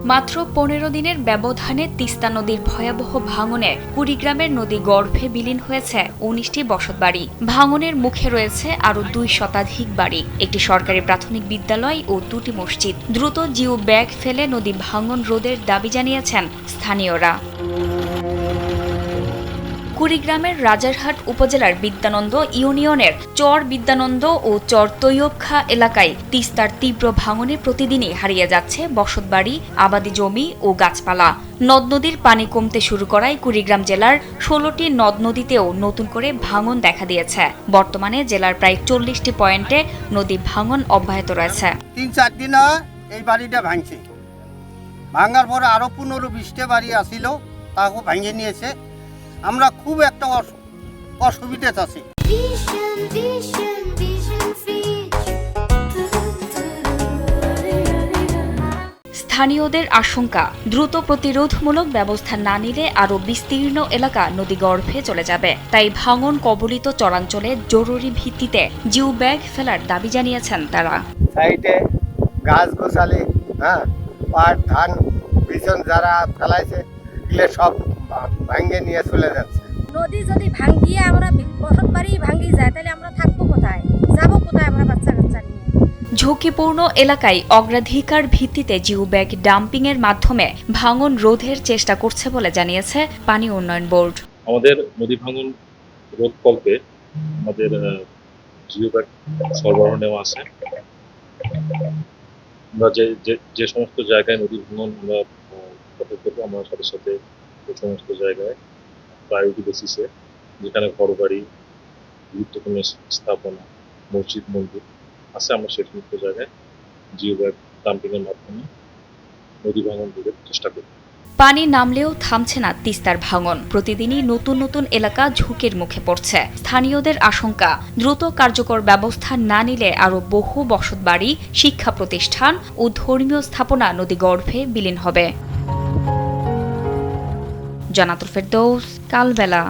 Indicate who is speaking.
Speaker 1: মাত্র ১৫ দিনের ব্যবধানে তিস্তা নদীর ভয়াবহ ভাঙনে কুড়িগ্রামের নদী গর্ভে বিলীন হয়েছে ১৯টি বসতবাড়ি। ভাঙনের মুখে রয়েছে আরও ২ শতাধিক বাড়ি, একটি সরকারি প্রাথমিক বিদ্যালয় ও ২টি মসজিদ। দ্রুত জিও ব্যাগ ফেলে নদী ভাঙন রোধের দাবি জানিয়েছেন স্থানীয়রা। কুড়িগ্রামের রাজারহাট উপজেলার বিদ্যানন্দ ইউনিয়নের চর বিদ্যানন্দ ও চর তৈয়বখা এলাকায় তিস্তার তীব্র ভাঙনে প্রতিদিনই হারিয়ে যাচ্ছে বসতবাড়ি, আবাদি জমি ও গাছপালা। নদ নদীর পানি কমতে শুরু করায় কুড়িগ্রাম জেলার ১৬টি নদ নদীতেও নতুন করে ভাঙন দেখা দিয়েছে। বর্তমানে জেলার প্রায় ৪০টি পয়েন্টে নদী ভাঙন অব্যাহত রয়েছে।
Speaker 2: ৩-৪ দিন এই বাড়িটা ভাঙছে, ভাঙার পরে আরো ১৫-২০টা বাড়ি আসিল, তাকে ভাঙিয়ে নিয়েছে। আমরা খুব একটা অসুবিধা আছি।
Speaker 1: স্থানীয়দের আশঙ্কা, দ্রুত প্রতিরোধমূলক ব্যবস্থা না নিলে আরও বিস্তীর্ণ এলাকা নদীগর্ভে চলে যাবে। তাই ভাঙন কবলিত চরাঞ্চলে জরুরি ভিত্তিতে জিও ব্যাগ ফেলার দাবি জানিয়েছেন তারা।
Speaker 3: সাইডে গাছ গোছালি, পাট ধান বিছন যারা ফেলাইছে এগুলো সব ভাঙিয়ে নিয়ে চলে যাচ্ছে।
Speaker 4: নদী যদি ভাঙ্গিয়ে আমরা বসত বাড়ি ভাঙ্গি যায়, তাহলে আমরা থাকবো কোথায়, যাবো কোথায় আমরা বাচ্চা কাচ্চা নিয়ে?
Speaker 1: ঝুঁকিপূর্ণ এলাকায় অগ্রাধিকার ভিত্তিতে জিও ব্যাগ ডাম্পিং এর মাধ্যমে ভাঙন রোধের চেষ্টা করছে বলে জানিয়েছে পানি উন্নয়ন বোর্ড।
Speaker 5: আমাদের নদী ভাঙন রোধকল্পে আমাদের জিও ব্যাগ সরবরাহ নেওয়া আছে। আমরা যে সমস্ত জায়গায় নদী ভাঙন আমরা করবো, আমরা সাথে সাথে এই সমস্ত জায়গায় প্রায়োরিটি বেসিসে, যেখানে ঘরবাড়ি, গুরুত্বপূর্ণ স্থাপনা, মসজিদ মন্দির আছে, আমরা সেই সমস্ত জায়গায় জিও ব্যাগ ডাম্পিং এর মাধ্যমে নদী ভাঙন রোধের চেষ্টা করি।
Speaker 1: পানি নামলেও থামছে না তিস্তার ভাঙন। প্রতিদিনই নতুন নতুন এলাকা ঝুঁকির মুখে পড়ছে। স্থানীয়দের আশঙ্কা, দ্রুত কার্যকর ব্যবস্থা না নিলে আরও বহু বসতবাড়ি, শিক্ষা প্রতিষ্ঠান ও ধর্মীয় স্থাপনা নদীগর্ভে বিলীন হবে। জানাতুল ফেরদৌস, কালবেলা।